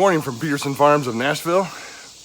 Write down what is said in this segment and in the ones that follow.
morning from Peterson Farms of Nashville.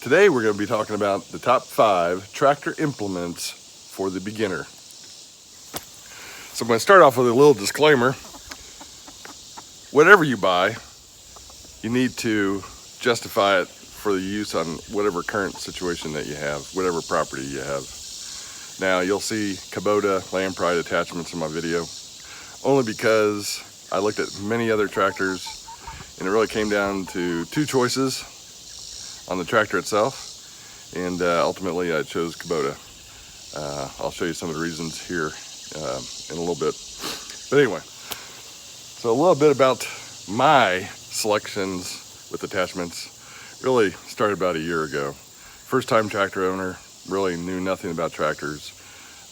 Today we're going to be talking about the top 5 tractor implements for the beginner. So I'm going to start off with a little disclaimer. Whatever you buy, you need to justify it for the use on whatever current situation that you have, whatever property you have. Now you'll see Kubota Land Pride attachments in my video, only because I looked at many other tractors and it really came down to 2 choices on the tractor itself, and ultimately I chose Kubota. I'll show you some of the reasons here in a little bit. But anyway, so a little bit about my selections with attachments really started about a year ago. First time tractor owner, really knew nothing about tractors.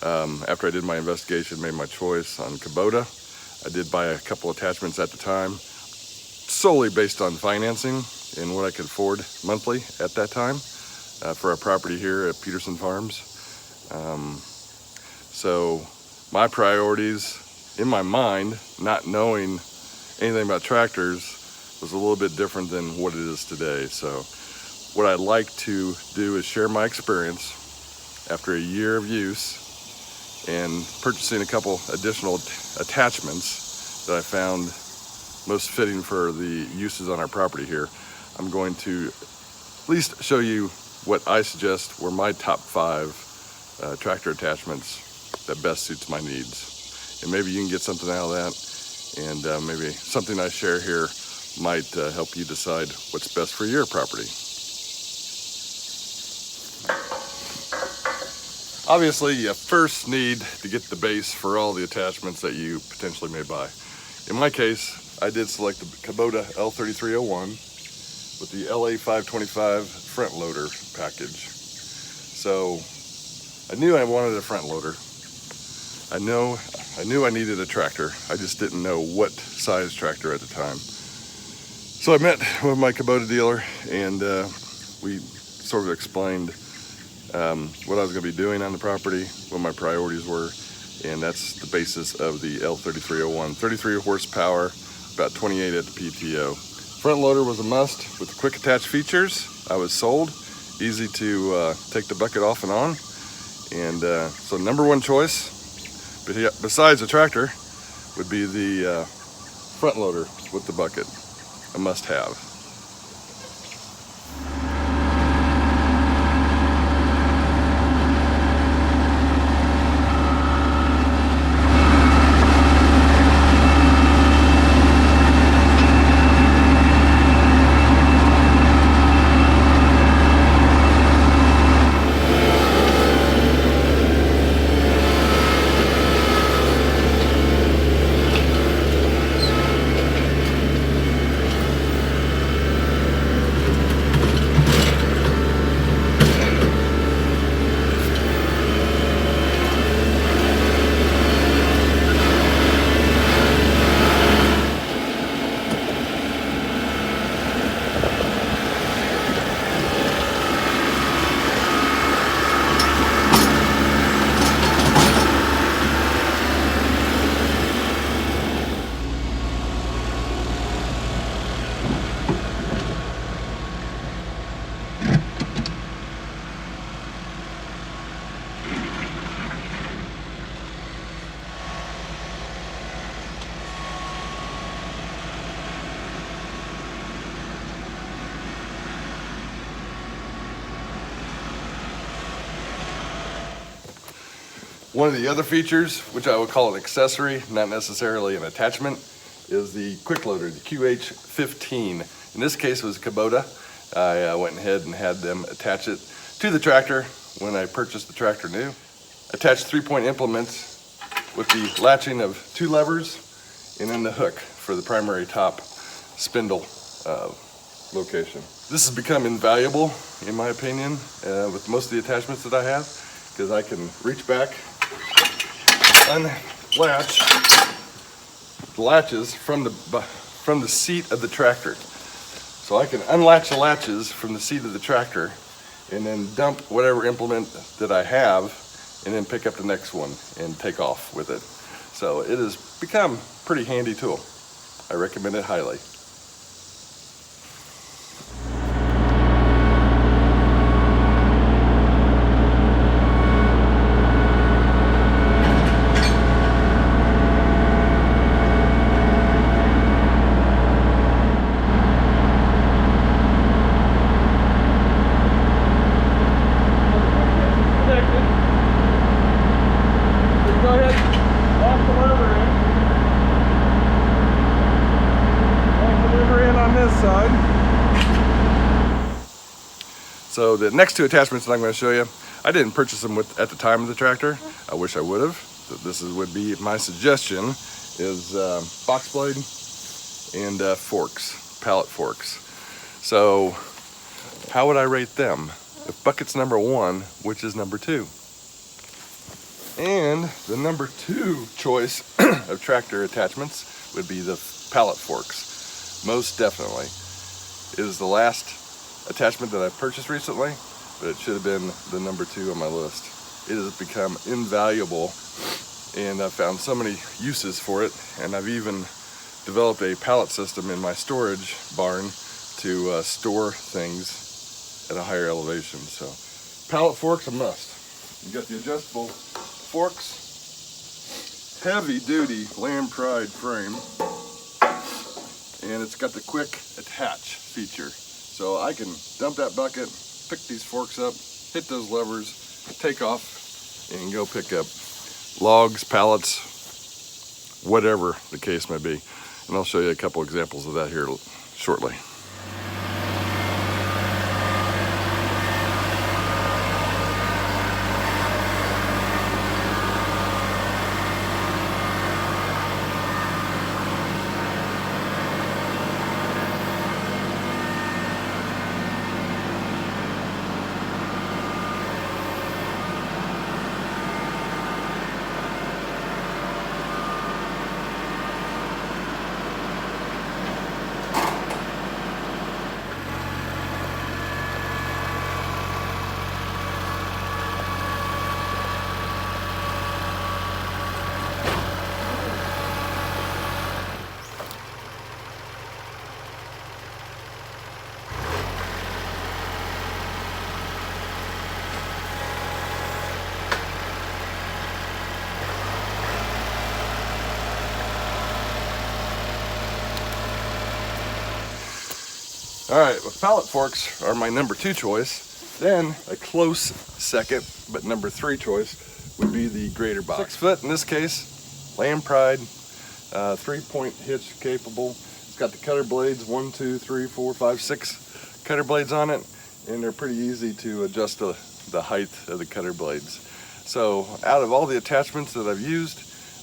After I did my investigation, made my choice on Kubota. I did buy a couple attachments at the time, solely based on financing and what I could afford monthly at that time for our property here at Peterson Farms. So my priorities in my mind, not knowing anything about tractors, was a little bit different than what it is today. So what I'd like to do is share my experience after a year of use and purchasing a couple additional attachments that I found most fitting for the uses on our property here. I'm going to at least show you what I suggest were my top 5 tractor attachments that best suits my needs. And maybe you can get something out of that, and maybe something I share here might help you decide what's best for your property. Obviously, you first need to get the base for all the attachments that you potentially may buy. In my case, I did select the Kubota L3301 with the LA525 front loader package. So I knew I wanted a front loader. I knew I needed a tractor. I just didn't know what size tractor at the time. So I met with my Kubota dealer, and we sort of explained what I was going to be doing on the property, what my priorities were, and that's the basis of the L3301. 33 horsepower, about 28 at the PTO. Front loader was a must with the quick attach features. I was sold. Easy to take the bucket off and on. And so number 1 choice, besides the tractor, would be the front loader with the bucket, a must-have. One of the other features, which I would call an accessory, not necessarily an attachment, is the quick loader, the QH15. In this case, it was Kubota. I went ahead and had them attach it to the tractor when I purchased the tractor new. Attached 3-point implements with the latching of 2 levers and then the hook for the primary top spindle location. This has become invaluable, in my opinion, with most of the attachments that I have, because I can reach back, unlatch the latches from the seat of the tractor. So I can unlatch the latches from the seat of the tractor and then dump whatever implement that I have and then pick up the next one and take off with it. So it has become a pretty handy tool. I recommend it highly. So the next two attachments that I'm going to show you, I didn't purchase them at the time of the tractor. I wish I would have. So this would be my suggestion, is box blade and forks, pallet forks. So how would I rate them? If bucket's number 1, which is number 2? And the number 2 choice of tractor attachments would be the pallet forks. Most definitely. It is the last attachment that I purchased recently, but it should have been the number 2 on my list. It has become invaluable, and I've found so many uses for it, and I've even developed a pallet system in my storage barn to store things at a higher elevation. So pallet forks a must. You got the adjustable forks, heavy duty Lamb Pride frame, and it's got the quick attach feature. So I can dump that bucket, pick these forks up, hit those levers, take off, and go pick up logs, pallets, whatever the case may be. And I'll show you a couple examples of that here shortly. All right, well, pallet forks are my number 2 choice. Then a close second, but number 3 choice would be the grater box. 6 foot in this case, Lamb Pride, 3-point hitch capable. It's got the cutter blades, 1, 2, 3, 4, 5, 6 cutter blades on it, and they're pretty easy to adjust the height of the cutter blades. So out of all the attachments that I've used,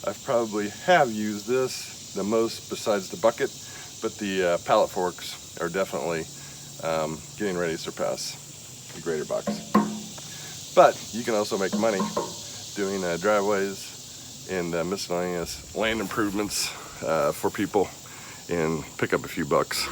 I've probably have used this the most besides the bucket, but the pallet forks are definitely getting ready to surpass the grater box. But you can also make money doing driveways and miscellaneous land improvements for people and pick up a few bucks.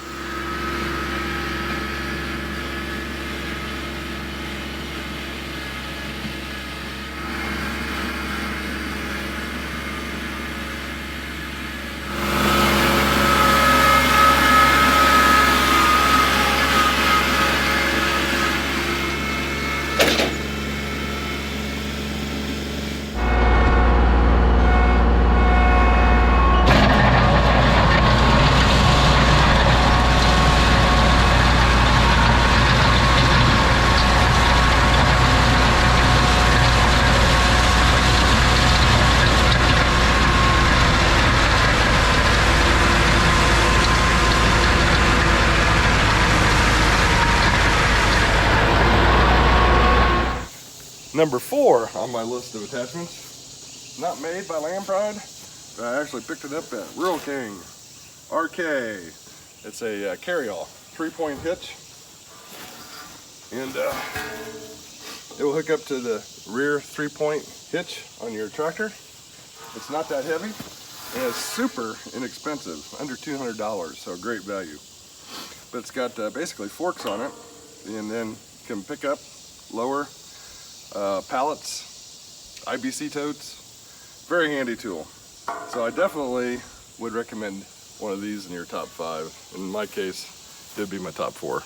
Number 4 on my list of attachments, not made by Lamb Pride, but I actually picked it up at Rural King, RK. It's a carry-all, 3-point hitch, and it will hook up to the rear 3-point hitch on your tractor. It's not that heavy, and it's super inexpensive, under $200, so great value. But it's got basically forks on it, and then can pick up, lower, pallets, IBC totes, very handy tool. So I definitely would recommend one of these in your top 5. In my case, it'd be my top 4.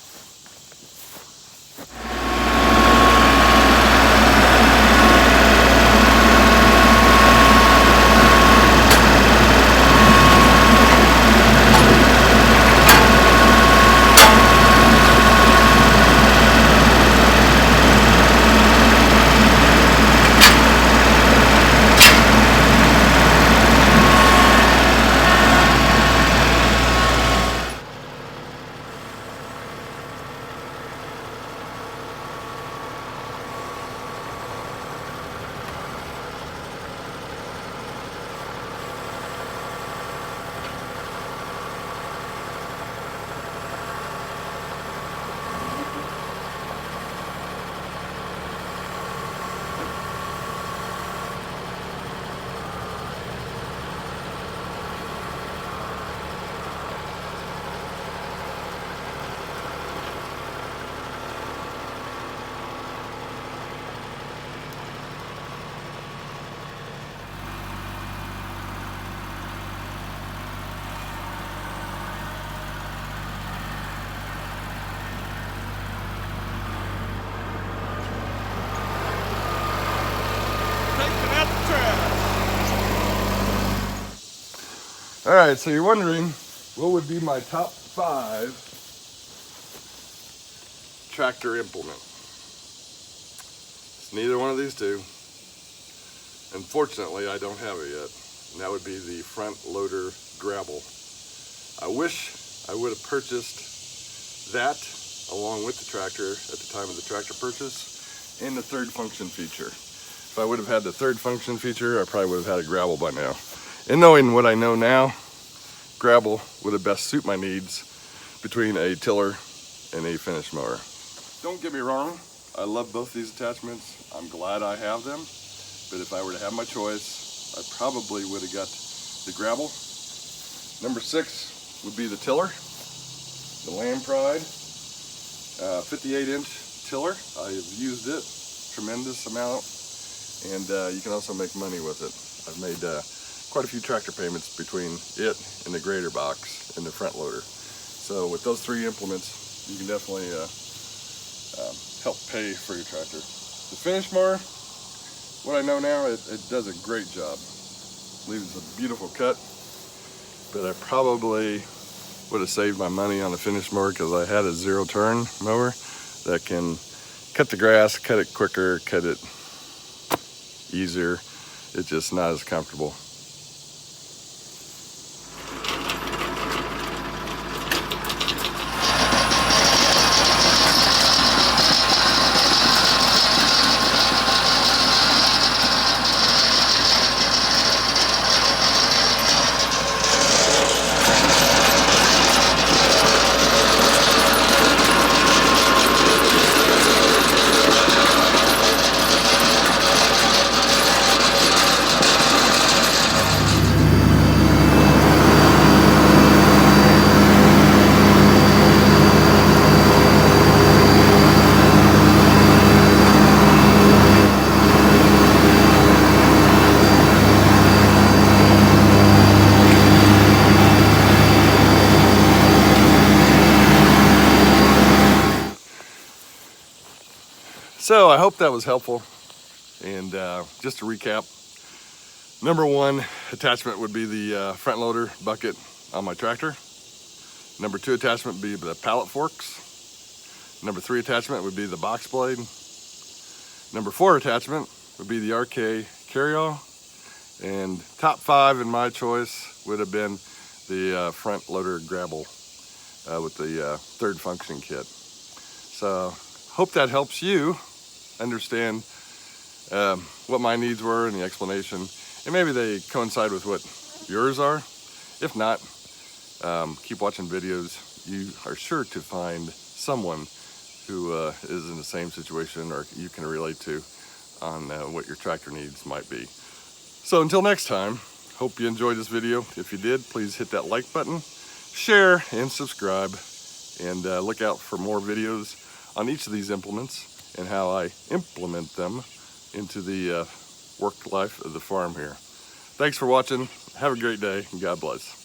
All right, so you're wondering what would be my top 5 tractor implement. It's neither one of these two. Unfortunately, I don't have it yet, and that would be the front loader Grapple. I wish I would have purchased that along with the tractor at the time of the tractor purchase and the third function feature. If I would have had the third function feature, I probably would have had a Grapple by now. And knowing what I know now, Grapple would have best suit my needs between a tiller and a finish mower. Don't get me wrong, I love both these attachments. I'm glad I have them, but if I were to have my choice, I probably would have got the Grapple. Number 6 would be the tiller, the Land Pride, 58-inch tiller. I have used it tremendous amount, and you can also make money with it. I've made quite a few tractor payments between it and the grader box and the front loader. So with those 3 implements, you can definitely help pay for your tractor. The finish mower, what I know now, it does a great job. Leaves a beautiful cut, but I probably would have saved my money on the finish mower because I had a 0-turn mower that can cut the grass, cut it quicker, cut it easier. It's just not as comfortable. So I hope that was helpful, and just to recap, number 1 attachment would be the front loader bucket on my tractor. Number 2 attachment would be the pallet forks. Number 3 attachment would be the box blade. Number 4 attachment would be the RK carryall. And top 5 in my choice would have been the front loader Grapple with the third function kit. So hope that helps you understand what my needs were and the explanation, and maybe they coincide with what yours are. If not, keep watching videos. You are sure to find someone who is in the same situation or you can relate to on what your tractor needs might be. So until next time, hope you enjoyed this video. If you did, please hit that like button, share, and subscribe, and look out for more videos on each of these implements and how I implement them into the work life of the farm here. Thanks for watching. Have a great day, and God bless.